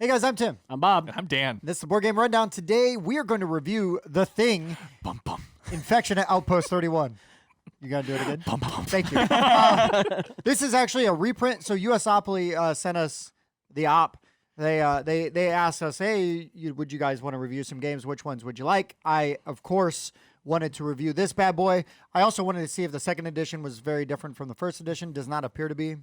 Hey guys, I'm Tim. I'm Bob. I'm Dan. This is the Board Game Rundown. Today we are going to review The Thing, Bum, bum. Infection at Outpost 31. You got to do it again? Bum, bum. Thank you. This is actually a reprint. So USopoly sent us the op. They asked us, hey, would you guys want to review some games? Which ones would you like? I, of course, wanted to review this bad boy. I also wanted to see if the second edition was very different from the first edition. Does not appear to be,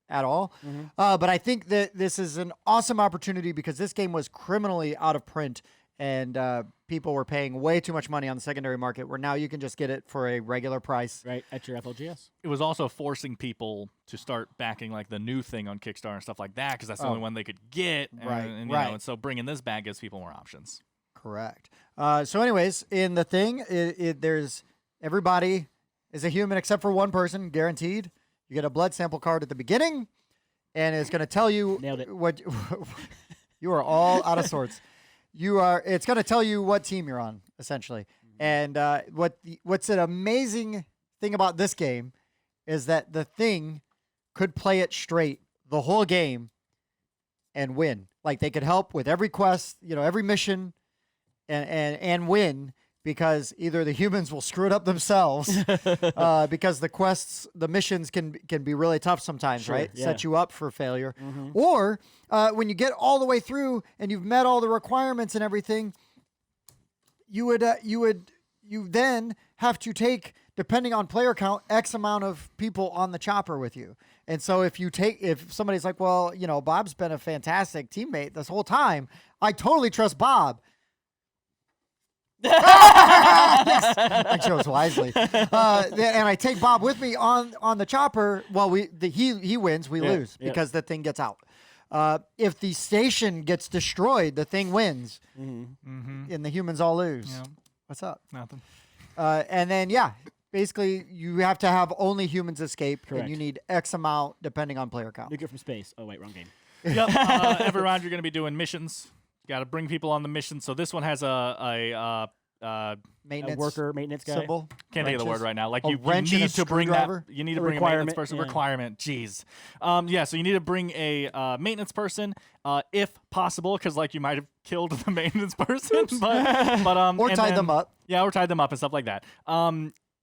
at all. But I think that this is an awesome opportunity because this game was criminally out of print and people were paying way too much money on the secondary market where now you can just get it for a regular price. Right, at your FLGS. It was also forcing people to start backing like the new thing on Kickstarter and stuff like that because that's the only one they could get. And, Right. And so bringing this back gives people more options. Correct. So anyways, in The Thing, there's everybody is a human except for one person, guaranteed. You get a blood sample card at the beginning, and it's going to tell you Nailed it. what you are all out of sorts. It's going to tell you what team you're on, essentially. And what's an amazing thing about this game is that The Thing could play it straight the whole game and win. Like they could help with every quest, every mission, and win. Because either the humans will screw it up themselves, because the missions can be really tough sometimes, right? Yeah. Set you up for failure. Or when you get all the way through and you've met all the requirements and everything, you then have to take, depending on player count, X amount of people on the chopper with you. And so if somebody's like, well, Bob's been a fantastic teammate this whole time, I totally trust Bob. I chose wisely, and I take Bob with me on the chopper. Well, he wins, we lose because the thing gets out. If the station gets destroyed, the thing wins, and the humans all lose. Yeah. What's up? Nothing. And then basically you have to have only humans escape, Correct. and you need X amount depending on player count. Nuke it from space. Oh, wait, wrong game. Yep. Every round you're going to be doing missions. You got to bring people on the mission. So this one has a Maintenance guy. symbol. can't think of the word right now. Like A you wrench and need a to bring that. screwdriver? You need to A bring a maintenance requirement, person. yeah. Requirement. Jeez. So you need to bring a maintenance person, if possible, because like you might have killed the maintenance person, but Or tied them up. Yeah, or tied them up and stuff like that.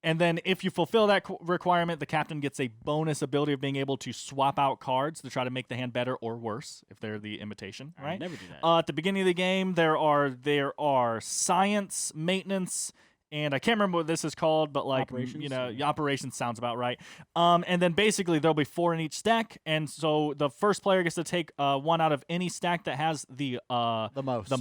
And then if you fulfill that requirement, the captain gets a bonus ability of being able to swap out cards to try to make the hand better or worse if they're the imitation, right? I'd never do that. At the beginning of the game, there are science, maintenance, and I can't remember what this is called, but Operations? Operations sounds about right. And then basically there'll be 4 in each stack, and so the first player gets to take one out of any stack that has the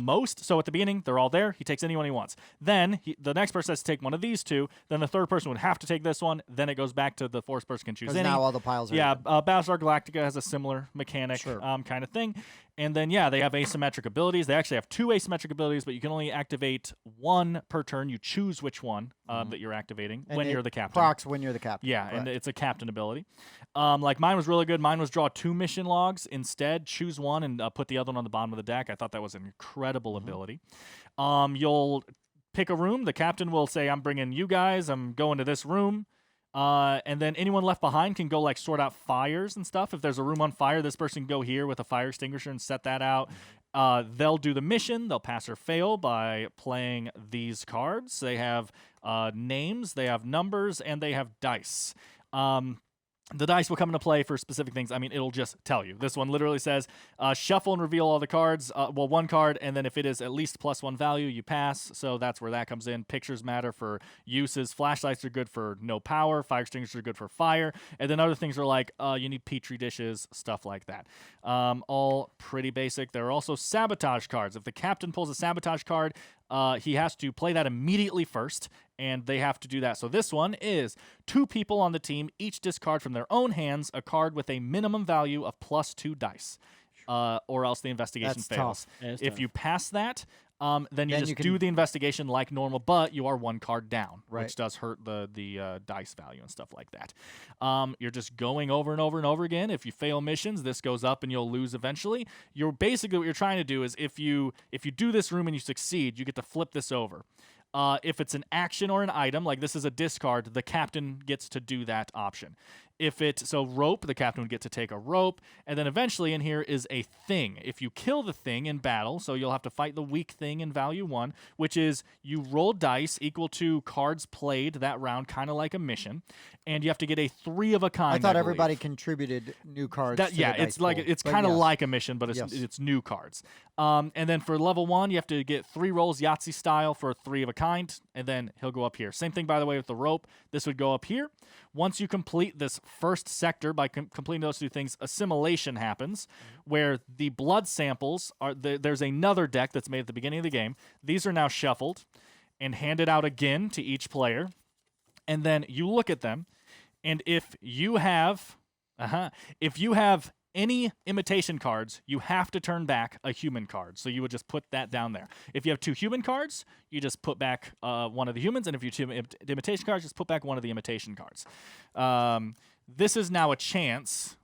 most. So at the beginning, they're all there. He takes anyone he wants. Then the next person has to take one of these 2. Then the third person would have to take this one. Then it goes back to the fourth person can choose any. Now all the piles are Yeah, Battlestar Galactica has a similar mechanic kind of thing. And then, they have asymmetric abilities. They actually have 2 asymmetric abilities, but you can only activate 1 per turn. You choose which one that you're activating And when you're the captain. Procs when you're the captain. Yeah, Correct. and it's a captain ability. Like mine was really good. Mine was draw 2 mission logs instead. Choose one and put the other one on the bottom of the deck. I thought that was an incredible ability. You'll pick a room. The captain will say, I'm bringing you guys. I'm going to this room. And then anyone left behind can go sort out fires and stuff. If there's a room on fire, this person can go here with a fire extinguisher and set that out. They'll do the mission. They'll pass or fail by playing these cards. They have names, they have numbers, and they have dice. The dice will come into play for specific things. I mean, it'll just tell you. This one literally says, shuffle and reveal all the cards. One card, and then if it is at least +1 value, you pass. So that's where that comes in. Pictures matter for uses. Flashlights are good for no power. Fire extinguishers are good for fire. And then other things are like, you need Petri dishes, stuff like that. All pretty basic. There are also sabotage cards. If the captain pulls a sabotage card, he has to play that immediately first, and they have to do that. So this one is 2 people on the team each discard from their own hands a card with a minimum value of +2 dice, or else the investigation That's fails. tough. If you pass that, then you Then just you can- do the investigation like normal, but you are 1 card down, Right. which does hurt the dice value and stuff like that. You're just going over and over and over again. If you fail missions, this goes up and you'll lose eventually. Basically what you're trying to do is if you do this room and you succeed, you get to flip this over. If it's an action or an item, like this is a discard, the captain gets to do that option. So rope, the captain would get to take a rope, and then eventually in here is a thing. If you kill the thing in battle, so you'll have to fight the weak thing in value 1, which is you roll dice equal to cards played that round, kind of like a mission, and you have to get a 3 of a kind. I thought believe. everybody contributed new cards. To Yeah, the dice it's like pool. it's But kind of yes. like a mission, but it's new cards. And then for level 1, you have to get 3 rolls Yahtzee style for 3 of a kind, and then he'll go up here. Same thing, by the way, with the rope. This would go up here. Once you complete this first sector by completing those 2 things, assimilation happens, where the blood samples are. There's another deck that's made at the beginning of the game. These are now shuffled and handed out again to each player, and then you look at them, and if you have any imitation cards, you have to turn back a human card. So you would just put that down there. If you have 2 human cards, you just put back one of the humans, and if you have 2 imitation cards, just put back one of the imitation cards. This is now a chance.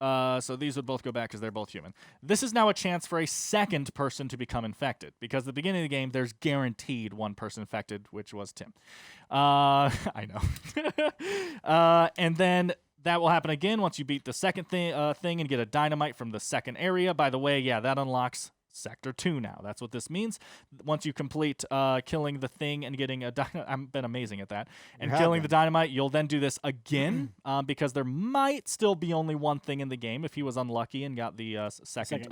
So these would both go back because they're both human. This is now a chance for a second person to become infected, because at the beginning of the game, there's guaranteed 1 person infected, which was Tim. I know. And then that will happen again once you beat the second thing and get a dynamite from the second area. By the way, yeah, that unlocks Sector 2 now. That's what this means. Once you complete killing the thing and getting a dynamite, I've been amazing at that, and killing the dynamite, you'll then do this again because there might still be only 1 thing in the game if he was unlucky and got the second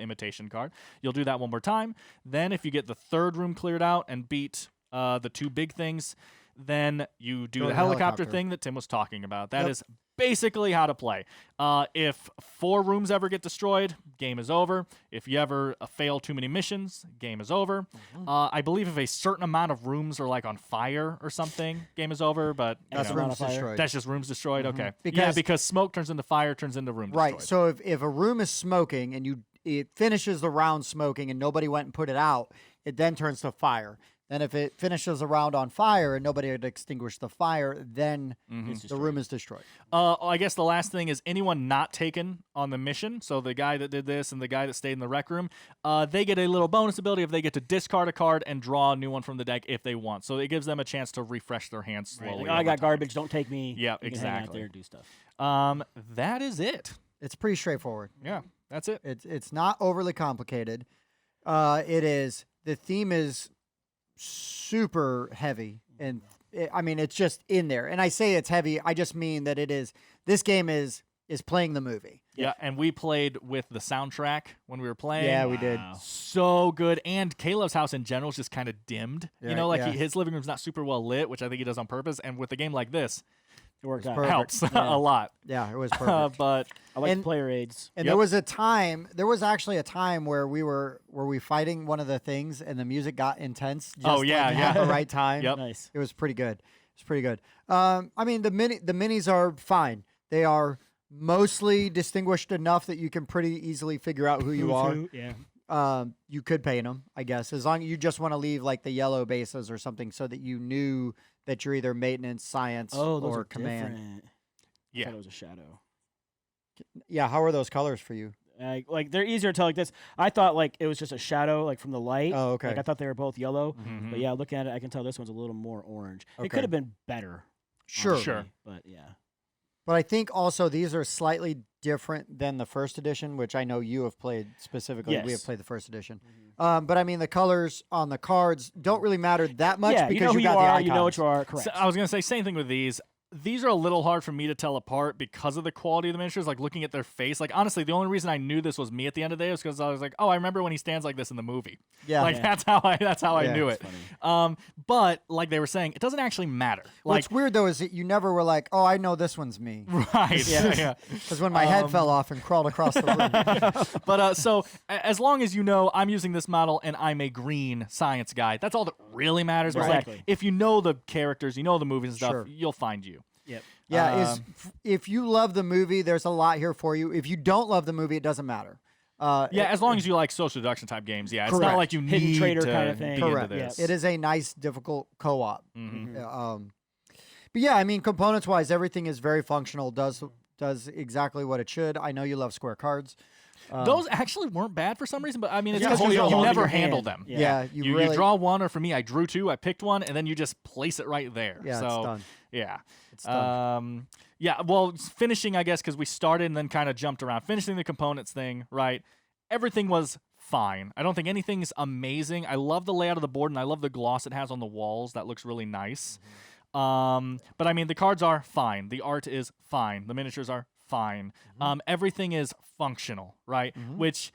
imitation card. You'll do that 1 more time. Then if you get the 3rd room cleared out and beat the 2 big things, then you do the helicopter thing that Tim was talking about. That is basically how to play. If 4 rooms ever get destroyed, game is over. If you ever fail too many missions, game is over. I believe if a certain amount of rooms are like on fire or something, game is over. But That's rooms destroyed. That's just rooms destroyed. Okay, Because because smoke turns into fire, turns into room destroyed. Right. So if a room is smoking and it finishes the round smoking and nobody went and put it out, it then turns to fire. Then if it finishes a round on fire and nobody had extinguished the fire, then the room is destroyed. I guess the last thing is anyone not taken on the mission. So the guy that did this and the guy that stayed in the rec room, they get a little bonus ability if they get to discard a card and draw a new one from the deck if they want. So it gives them a chance to refresh their hands slowly. Like, I got garbage. Don't take me. Yeah, You can hang out exactly. there and do stuff. That is it. It's pretty straightforward. Yeah, that's it. It's not overly complicated. The theme is super heavy, and it's just in there. And I say it's heavy, I just mean that this game is playing the movie. Yeah, and we played with the soundtrack when we were playing. Yeah, we did. So good. And Caleb's house in general is just kind of dimmed. Yeah, His living room's not super well lit, which I think he does on purpose. And with a game like this, It worked out. perfect. helps Yeah. a lot. Yeah, it was perfect. But I like And- the player aids. And Yep. there was actually a time where we were fighting one of the things and the music got intense just at the right time. Yep. Nice. It was pretty good. The minis are fine. They are mostly distinguished enough that you can pretty easily figure out who you are. Yeah. You could paint them, I guess, as long as you just want to leave like the yellow bases or something so that you knew that you're either maintenance, science, Oh, those or are command. different. I Yeah. thought it was a shadow. Yeah, how are those colors for you? Like they're easier to tell. Like this, I thought like it was just a shadow, like from the light. Oh, okay. Like I thought they were both yellow, Mhm. but yeah, looking at it, I can tell this one's a little more orange. It Okay. could have been better. Sure. honestly, Sure. But yeah. But I think also these are slightly different than the first edition, which I know you have played specifically. We have Yes. played the first edition. But I mean, the colors on the cards don't really matter that much Yeah, because you know who got you the are. icons. You know what you are. Correct. So I was gonna say same thing with these. These are a little hard for me to tell apart because of the quality of the miniatures. Like looking at their face. Like honestly, the only reason I knew this was me at the end of the day was because I was like, oh, I remember when he stands like this in the movie. Yeah. Like Yeah. that's how I Yeah, knew that's it. funny. But like they were saying, it doesn't actually matter. What's weird though is that you never were like, oh, I know this one's me. Right. Yeah. Because when my head fell off and crawled across the room. But so as long as you know I'm using this model and I'm a green science guy, that's all that really matters. But Exactly. like if you know the characters, you know the movies and stuff, Sure. you'll find you. Yep. Yeah, if you love the movie, there's a lot here for you. If you don't love the movie, it doesn't matter. Yeah, as long as you like social deduction type games. Yeah, it's Correct. not like you Hidden need traitor to kind of thing. be Correct. into this. It is a nice, difficult co-op. Mhm. But yeah, I mean, components-wise, everything is very functional. Does exactly what it should. I know you love square cards. Those actually weren't bad for some reason, but I mean, it's Yeah, because hold you, it all you in never your handle hand. them. Yeah, You really draw one, or for me, I drew two, I picked one, and then you just place it right there. Yeah, so it's done. Yeah. It's stunk. Yeah, well, finishing, I guess, because we started and then kind of jumped around. Finishing the components thing, right? Everything was fine. I don't think anything's amazing. I love the layout of the board, and I love the gloss it has on the walls. That looks really nice. But, I mean, the cards are fine. The art is fine. The miniatures are fine. Everything is functional, right? Which...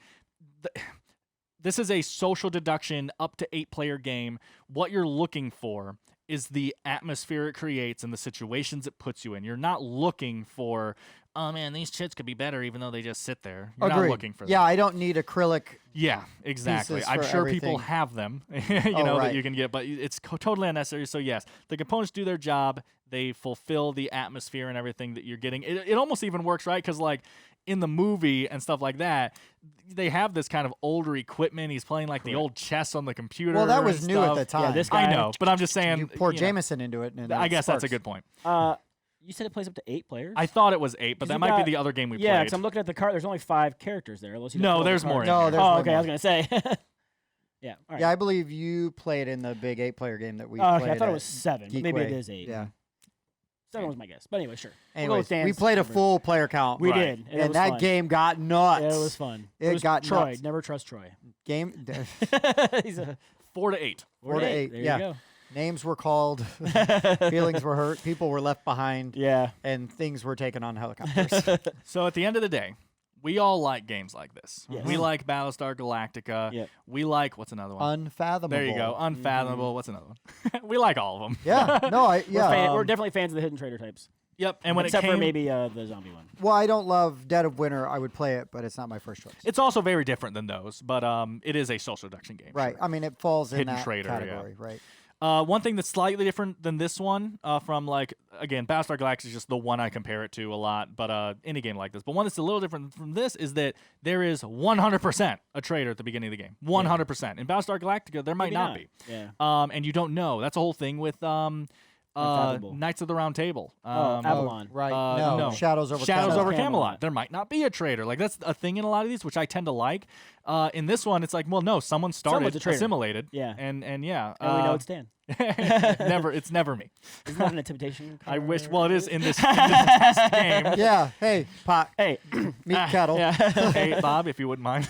This is a social deduction up to 8-player game. What you're looking for is the atmosphere it creates and the situations it puts you in. You're not looking for, oh man, these chits could be better even though they just sit there. You're not looking for that. Yeah, I don't need acrylic. Yeah, exactly. pieces I'm for sure everything. people have them, that you can get, but it's totally unnecessary. So yes, the components do their job. They fulfill the atmosphere and everything that you're getting. It almost even works, right? Because like in the movie and stuff like that, they have this kind of older equipment. He's playing like the old chess on the computer. Well, that was and new at stuff. the time. Yeah, this guy. I know, but I'm just saying. You pour know, Jameson into it. And I guess that's a sparks. good point. You said it plays up to 8 players. I thought it was 8, but 'Cause that you might got- be the other game we Yeah, played. because I'm looking at the card. There's only 5 characters there. Unless you No, don't there's pull the more cards. in there. Oh, there's okay. way I was gonna say. Yeah. All right. Yeah, I believe you played in the big 8-player game that we Oh, played. okay. I thought it at was 7. But Geekway. maybe it is 8. Yeah. 7 was my guess. But anyway, sure. We'll go Anyways, with Dan's we played a number. full player count. We Right. did, and, it and was that fun. game got nuts. It was fun. It was got Troy. nuts. Never trust Troy. Game He's a 4 to 8. 4 to 8. There Yeah. you go. Names were called, feelings were hurt, people were left behind, Yeah. and things were taken on helicopters. So at the end of the day, we all like games like this. Yes. We like Battlestar Galactica. Yep. We like, what's another one? Unfathomable. There you go. Unfathomable. What's another one? We like all of them. Yeah. No, We're definitely fans of the Hidden-Traitor types. Yep. And when Except it came, for maybe the zombie one. Well, I don't love Dead of Winter. I would play it, but it's not my first choice. it's also very different than those, but it is a social deduction game. Right. sure. I mean, it falls in Hidden that Traitor, yeah. category, right? One thing that's slightly different than this one, from like again, Battlestar Galactica is just the one I compare it to a lot, but any game like this. But one that's a little different from this is that there is 100% a traitor at the beginning of the game. 100%. In Battlestar Galactica, there might Maybe not be. Yeah. And you don't know. That's a whole thing with Unfathomable. Knights of the Round Table. Avalon. Right. no. Shadows over Shadows Camelot. over Camelot. Camelot. There might not be a traitor. Like that's a thing in a lot of these, which I tend to like. In this one, it's like, well, no, someone started, Someone's a traitor. assimilated. Yeah. And yeah. And we know it's Dan. It's never me. Isn't that an intimidation I card? wish. Well, it is in this test game. Yeah. Hey, pot, Hey. meat kettle. Yeah. Hey, Bob, if you wouldn't mind.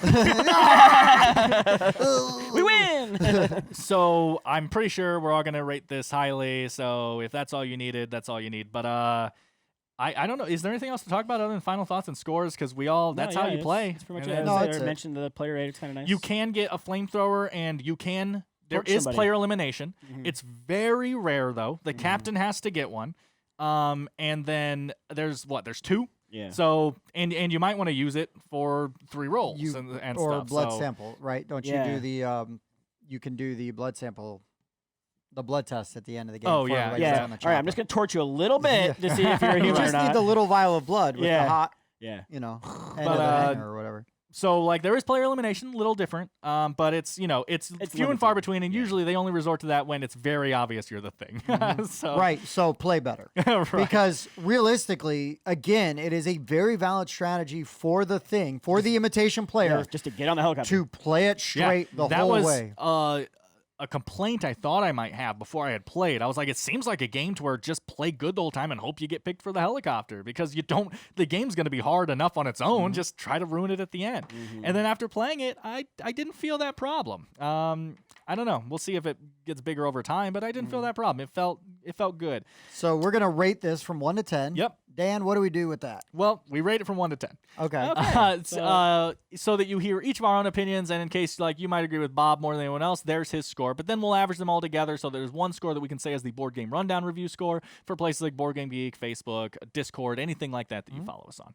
We win. So I'm pretty sure we're all gonna rate this highly. So if that's all you needed, that's all you need. But I don't know. Is there anything else to talk about other than final thoughts and scores? Because that's how you play. It's pretty much And it. then No, I it's it. mentioned the player rate. It's kind of nice. You can get a flamethrower, and you can. There Torch is somebody. player elimination. Mhm. It's very rare though. The captain has to get one. And then there's 2. Yeah. So and you might want to use it for 3 rolls You- and or stuff. blood so, sample, right? Don't Yeah. you do the you can do the blood sample, the blood test at the end of the game. Oh, before yeah, everybody Yeah. gets All on the right. I'm chopper. just gonna torch you a little bit to see if you're a You human or just not. need the little vial of blood with Yeah. the hot, Yeah. end of But, the hanger or whatever. So like there is player elimination, a little different, but it's it's few and far limited. between, and Yeah. usually they only resort to that when it's very obvious you're the thing. So Right. So play better. right. Because realistically, again, it is a very valid strategy for the thing, for the imitation player Yeah, just to get on the helicopter. to play it straight the that whole was, way. A complaint I thought I might have before I had played. I was like, it seems like a game to where just play good the whole time and hope you get picked for the helicopter because the game's going to be hard enough on its own. Just try to ruin it at the end. And then after playing it, I didn't feel that problem. I don't know. We'll see if it gets bigger over time, but I didn't feel that problem. It felt good. So we're gonna rate this from 1 to 10. Yep. Dan, what do we do with that? Well, we rate it from 1 to 10. Okay. So that you hear each of our own opinions, and in case like you might agree with Bob more than anyone else, there's his score. But then we'll average them all together, so there's one score that we can say as the Board Game Rundown review score for places like Board Game Geek, Facebook, Discord, anything like that you follow us on.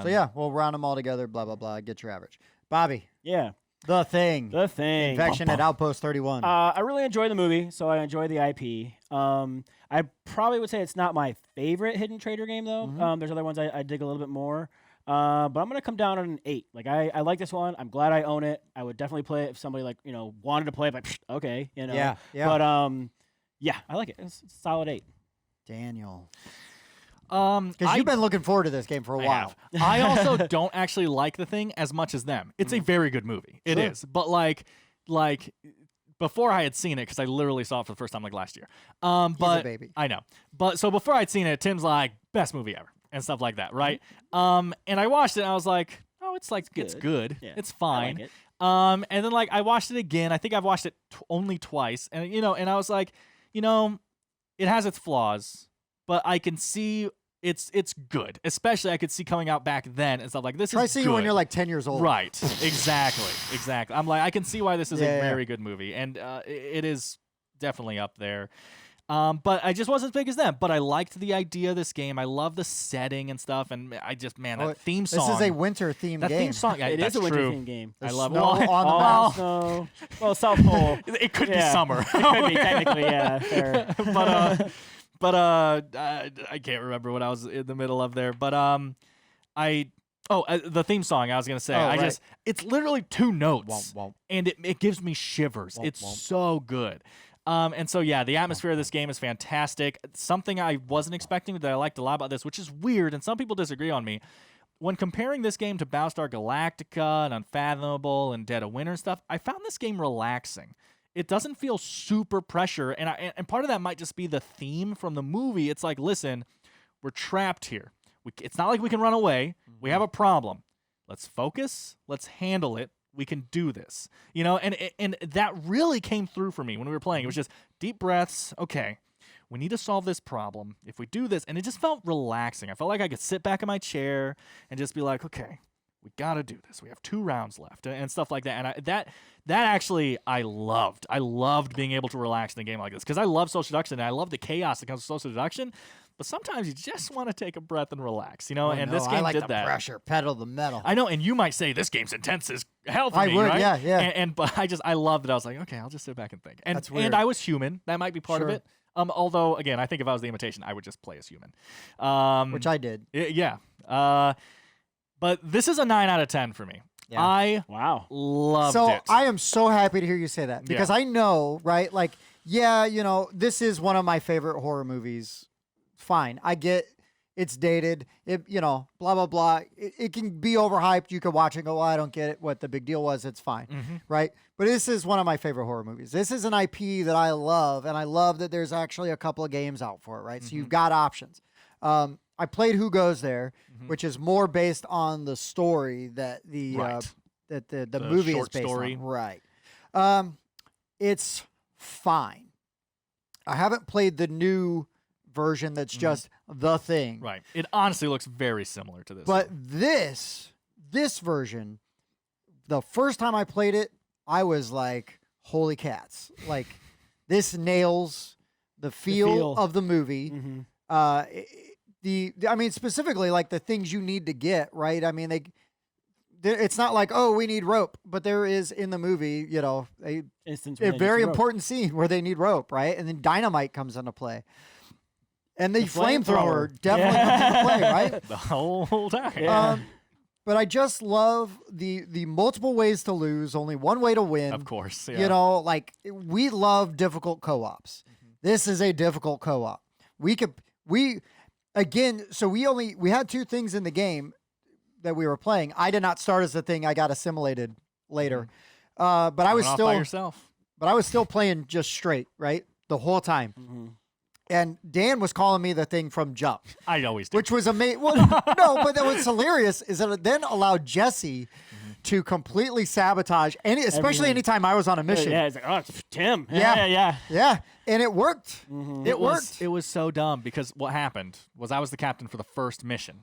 So yeah, we'll round them all together. Blah blah blah. Get your average. Bobby, Yeah. The Thing. The Thing. Infection at Outpost 31. I really enjoy the movie, so I enjoy the IP. I probably would say it's not my favorite Hidden Traitor game, though. There's other ones I dig a little bit more. But I'm going to come down on an 8. Like, I like this one. I'm glad I own it. I would definitely play it if somebody, like, wanted to play it. Like, okay, Yeah, yeah. But, yeah, I like it. It's a solid 8. Daniel. Because Because you've been looking forward to this game for a while. I also don't actually like The Thing as much as them. It's a very good movie. It Sure. is. But but before I had seen it, because I literally saw it for the first time like last year. He's But a baby. I know. But so before I'd seen it, Tim's like, best movie ever and stuff like that, right? And I watched it and I was like, oh, it's like it's good. Yeah, It's I fine. like it. And then like I watched it again. I think I've watched it only twice, and and I was like, it has its flaws, but I can see it's good. Especially I could see coming out back then and stuff like this. Try is seeing good. it when you're like 10 years old. Right. Exactly. I'm like, I can see why this is a Yeah. very good movie, and it is definitely up there. But I just wasn't as big as them. But I liked the idea of this game. I love the setting and stuff, and I just that theme song. This is a winter themed that game. theme song. It that's is a winter true. themed game. There's I love snow it. on the All map. snow. Well, South Pole. It could be Yeah. summer. It could be technically, yeah. Fair. But I can't remember what I was in the middle of there. But the theme song I was gonna say. Right. It's literally 2 notes, Womp, womp. and it gives me shivers. Womp, It's womp. so good. And so yeah, the atmosphere of this game is fantastic. Something I wasn't expecting that I liked a lot about this, which is weird, and some people disagree on me. When comparing this game to Battlestar Galactica and Unfathomable and Dead of Winter and stuff, I found this game relaxing. It doesn't feel super pressure, and part of that might just be the theme from the movie. It's like, listen, we're trapped here. It's not like we can run away. We have a problem. Let's focus. Let's handle it. We can do this. And that really came through for me when we were playing. It was just deep breaths. Okay, we need to solve this problem. If we do this, and it just felt relaxing. I felt like I could sit back in my chair and just be like, okay, we got to do this. We have 2 rounds left and stuff like that. And that actually I loved. I loved being able to relax in a game like this because I love social deduction and I love the chaos that comes with social deduction. But sometimes you just want to take a breath and relax, Oh, and no, this game I like did the that. pressure, pedal the metal. I know, and you might say this game's intense as hell for I me, would, right? yeah. But I loved it. I was like, okay, I'll just sit back and think. And That's weird. and I was human. That might be part of Sure. it. Although again, I think if I was the imitation, I would just play as human. Which I did. Yeah. But this is a 9 out of 10 for me. Yeah. I Wow. loved So it. I am so happy to hear you say that because Yeah. I know, right? Like, yeah, this is one of my favorite horror movies. Fine, I get it's dated. It, blah blah blah. It can be overhyped. You could watch it and go, well, I don't get it. What the big deal was? It's fine, right? But this is one of my favorite horror movies. This is an IP that I love, and I love that there's actually a couple of games out for it, right? So you've got options. I played Who Goes There, which is more based on the story that the Right. that the movie is short based story. on. Right. It's fine. I haven't played the new version that's just The Thing. Right. It honestly looks very similar to this. But this version, the first time I played it, I was like, holy cats. Like, this nails the feel of the movie. Mm-hmm. Specifically, like the things you need to get, right? I mean, it's not like, oh, we need rope, but there is in the movie, Instance a very important scene where they need rope, right? And then dynamite comes into play. And the flamethrower definitely comes into play, right? the whole time. Yeah. But I just love the multiple ways to lose, only one way to win. Of course. Yeah. We love difficult co-ops. This is a difficult co-op. We had 2 things in the game that we were playing. I did not start as the thing. I got assimilated later. But I was Went off still by yourself. But I was still playing just straight, right? The whole time. And Dan was calling me the thing from Jump, I always do. which was amazing. Well, no, but that was hilarious is that it then allowed Jesse to completely sabotage especially Everything. anytime I was on a mission. Yeah, it's like, oh, it's Tim. Yeah. Yeah. Yeah, and it worked. It was worked. it was so dumb because what happened was I was the captain for the first mission,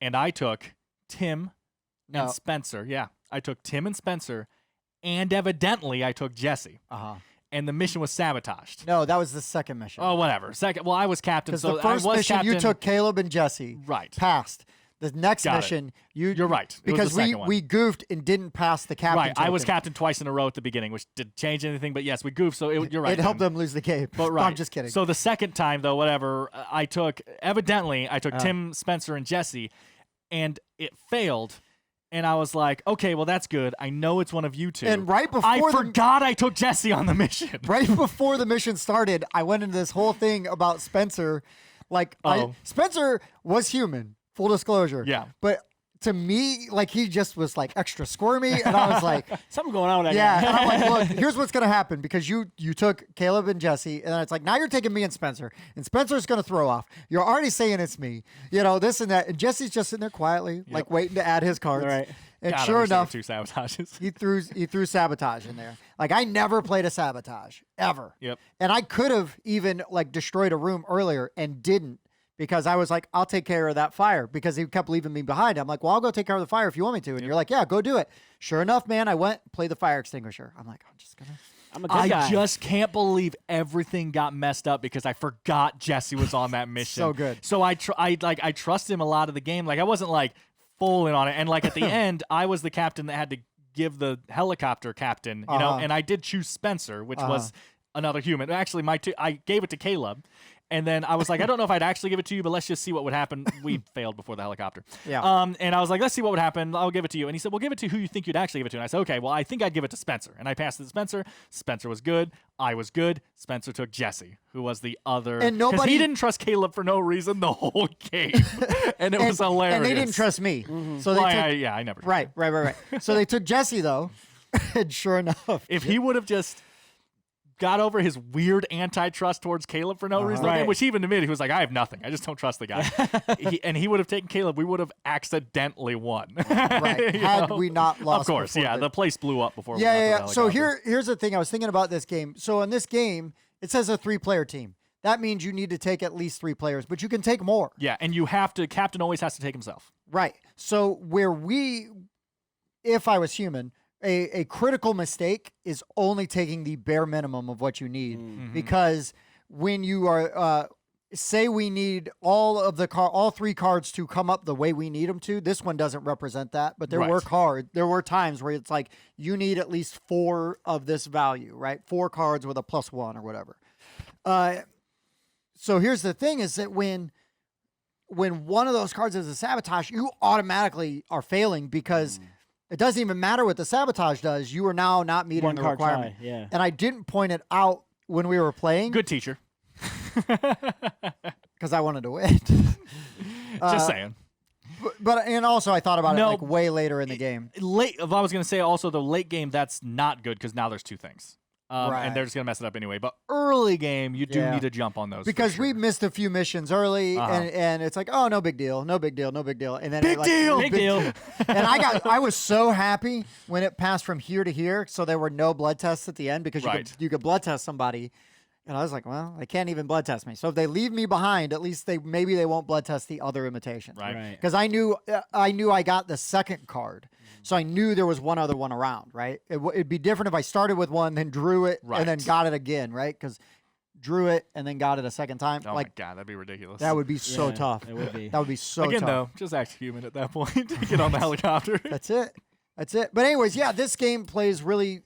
and I took Tim No. and Spencer. Yeah, I took Tim and Spencer, and evidently I took Jesse, and the mission was sabotaged. No, that was the second mission. Oh, whatever. Second. Well, I was captain, Because so the first I was mission captain. you took Caleb and Jesse. Right. Passed. The next Got it. mission You're right. It was Because the second one. we goofed and didn't pass the captain. Right, I was token. captain twice in a row at the beginning, which didn't change anything. But yes, we goofed. So you're right. It helped Ben. them lose the game. But right. I'm just kidding. So the second time, though, whatever, I took Tim, Spencer, and Jesse, and it failed. And I was like, okay, well, that's good. I know it's one of you 2. And right before I forgot I took Jesse on the mission. right before the mission started, I went into this whole thing about Spencer. Like, Oh. Spencer was human, full disclosure. Yeah. But to me, like he just was like extra squirmy, and I was like, Something going on with that yeah. guy. And I'm like, look, here's what's gonna happen because you took Caleb and Jesse, and then it's like now you're taking me and Spencer, and Spencer's gonna throw off. You're already saying it's me, this and that, and Jesse's just sitting there quietly, like waiting to add his cards. Right. And God, sure enough, 2 sabotages. he threw sabotage in there. Like I never played a sabotage ever. Yep. And I could have even like destroyed a room earlier and didn't because I was like, I'll take care of that fire because he kept leaving me behind. I'm like, well, I'll go take care of the fire if you want me to. And you're like, yeah, go do it. Sure enough, man, I went played the fire extinguisher. I'm like, I'm just gonna. I'm a good guy. I just can't believe everything got messed up because I forgot Jesse was on that mission. So good. So I trust him a lot of the game. Like I wasn't like full in on it. And like at the end, I was the captain that had to give the helicopter captain, and I did choose Spencer, which was another human. Actually, I gave it to Caleb. And then I was like, I don't know if I'd actually give it to you, but let's just see what would happen. We failed before the helicopter. Yeah. And I was like, let's see what would happen. I'll give it to you. And he said, well, give it to who you think you'd actually give it to. And I said, okay, well, I think I'd give it to Spencer. And I passed it to Spencer. Spencer was good. I was good. Spencer took Jesse, who was the other. And because nobody- he didn't trust Caleb for no reason the whole game. And it was hilarious. And they didn't trust me. So they Well, took, I never. trusted right. So they took Jesse though, and sure enough, If he would have just got over his weird antitrust towards Caleb for no reason, Right. which he even admitted, he was like, I have nothing. I just don't trust the guy. he would have taken Caleb. We would have accidentally won. right, You had know? we not lost. Of course, before yeah. the- The place blew up before we Yeah. got to the So helicopter. here's the thing. I was thinking about this game. So in this game, it says a 3-player team. That means you need to take at least 3 players, but you can take more. Yeah, and captain always has to take himself. Right. So if I was human, a critical mistake is only taking the bare minimum of what you need because when you are say we need all 3 cards to come up the way we need them to. This one doesn't represent that, but there were times where it's like you need at least 4 of this value, right? 4 cards with a +1 or whatever. So here's the thing: is that when one of those cards is a sabotage, you automatically are failing because it doesn't even matter what the sabotage does. You are now not meeting One the card requirement. try, yeah. And I didn't point it out when we were playing Good teacher. because I wanted to win. Just saying. But also I thought about it No, like way later in the game. Late. If I was going to say also the late game, that's not good because now there's 2 things. Right. And they're just going to mess it up anyway. But early game, you do Yeah. need to jump on those. Because for we sure. missed a few missions early, and it's like, oh, no big deal, no big deal, no big deal, and then Big deal! Big deal. And I was so happy when it passed from here to here, so there were no blood tests at the end because you could blood test somebody, and I was like, well, they can't even blood test me. So if they leave me behind, at least maybe they won't blood test the other imitation, Right. Because I knew I got the second card. So I knew there was one other one around, right? It'd be different if I started with one, then drew it, and then Right. got it again, right? Because drew it and then got it a second time. Oh like my God, that'd be ridiculous. that would be so Yeah, tough. it would be. That would be so Again, tough. though, just act human at that point. Get on the helicopter. That's it. But anyways, yeah, this game plays really,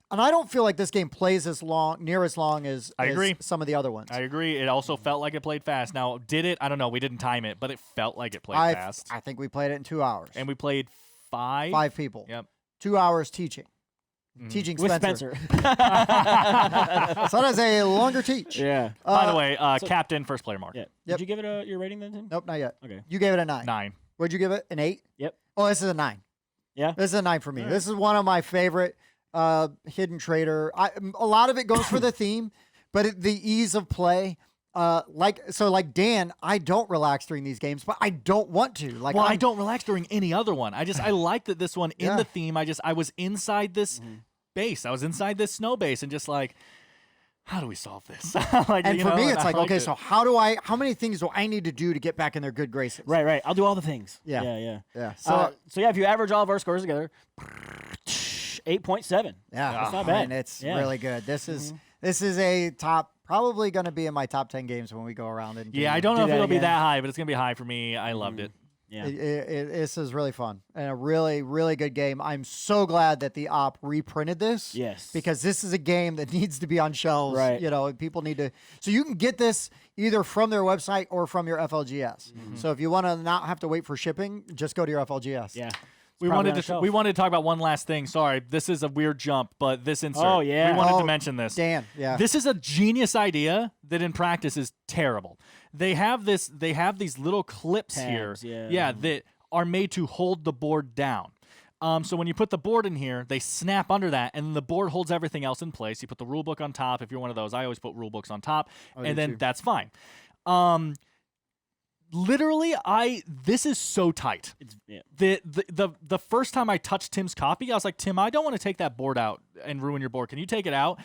and I don't feel like this game plays near as long as I agree. some of the other ones. I agree. It also felt like it played fast. Now, did it? I don't know. We didn't time it, but it felt like it played fast. I think we played it in 2 hours. And we played 5. 5 people. Yep. 2 hours teaching. Teaching With Spencer. Spencer. So that is a longer teach. Yeah. By the way, captain, first player mark. Yeah. Yep. Did you give it your rating then, Tim? Nope, not yet. Okay. You gave it a 9. 9. What'd you give it? An 8? Yep. Oh, this is a 9. Yeah. This is a 9 for me. All right. This is one of my favorite hidden-traitor. A lot of it goes for the theme, but the ease of play. Like Dan, I don't relax during these games, but I don't want to. Like, Well, I don't relax during any other one. I like that this one in Yeah. the theme. I was inside this base. I was inside this snow base and just like, how do we solve this? Like, And you for know, me, and it's I like, liked okay, it. so how many things do I need to do to get back in their good graces? Right. I'll do all the things. Yeah. Yeah. Yeah. So yeah, if you average all of our scores together, 8.7. Yeah, That's not I mean, bad. it's Yeah. really good. This is a top, probably going to be in my top 10 games when we go around and Yeah, I don't know do if that it'll be again. that high, but it's going to be high for me. I loved it. Yeah. This is really fun and a really, really good game. I'm so glad that the op reprinted this. Yes. Because this is a game that needs to be on shelves. Right. You know, people need to. So you can get this either from their website or from your FLGS. So if you want to not have to wait for shipping, just go to your FLGS. Yeah. We probably wanted on a to shelf. we wanted to talk about one last thing. Sorry, this is a weird jump, but this insert. Oh, yeah. We wanted Oh, to mention this. Dan, yeah. This is a genius idea that in practice is terrible. They have these little clips Tabs, here. yeah. That are made to hold the board down. So when you put the board in here, they snap under that, and then the board holds everything else in place. You put the rule book on top. If you're one of those, I always put rule books on top, and then that's fine. Literally, this is so tight. The first time I touched Tim's copy, I was like, Tim, I don't want to take that board out and ruin your board. Can you take it out?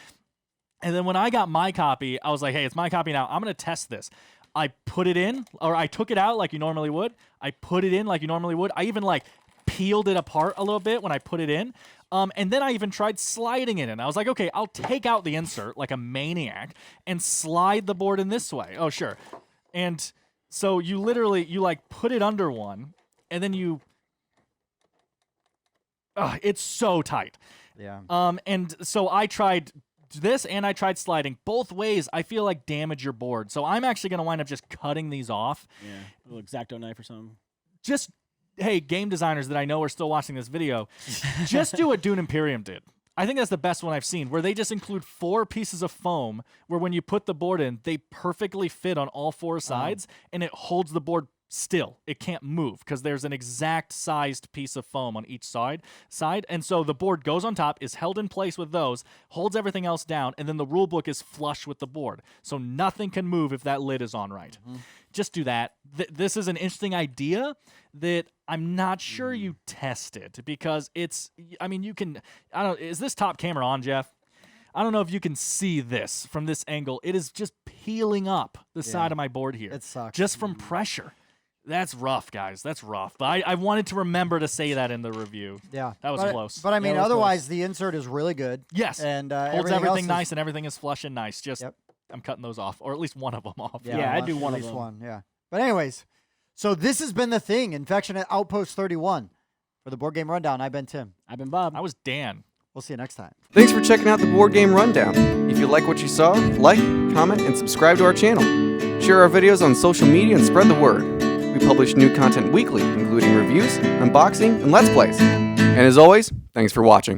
And then when I got my copy, I was like, hey, it's my copy now. I'm going to test this. I put it in, or I took it out like you normally would. I put it in like you normally would. I even like peeled it apart a little bit when I put it in. And then I even tried sliding it in. I was like, okay, I'll take out the insert like a maniac and slide the board in this way. Oh, sure. And so you literally, you like put it under one, and then you, it's so tight. Yeah. And so I tried this and I tried sliding. Both ways, I feel like damage your board. So I'm actually going to wind up just cutting these off. Yeah, a little X-Acto knife or something. Just, hey, game designers that I know are still watching this video, just do what Dune Imperium did. I think that's the best one I've seen, where they just include 4 pieces of foam where when you put the board in, they perfectly fit on all 4 sides, and it holds the board still. It can't move because there's an exact sized piece of foam on each side. And so the board goes on top, is held in place with those, holds everything else down, and then the rule book is flush with the board. So nothing can move if that lid is on right. Just do that. This is an interesting idea that I'm not sure you tested, because it's, I mean, you can, I don't, is this top camera on, Jeff? I don't know if you can see this from this angle. It is just peeling up the side of my board here. It sucks. Just from pressure. That's rough, guys. That's rough. But I wanted to remember to say that in the review. Yeah. That was close. But I mean, Yeah, it was otherwise, close. the insert is really good. Yes. And holds everything everything else nice, and everything is flush and nice. Just, Yep. I'm cutting those off, or at least one of them off. Yeah, I'd do at one of least them. one. Yeah. But anyways, so this has been the thing. Infection at Outpost 31. For the Board Game Rundown, I've been Tim. I've been Bob. I was Dan. We'll see you next time. Thanks for checking out the Board Game Rundown. If you like what you saw, like, comment, and subscribe to our channel. Share our videos on social media and spread the word. We publish new content weekly, including reviews, unboxing, and Let's Plays. And as always, thanks for watching.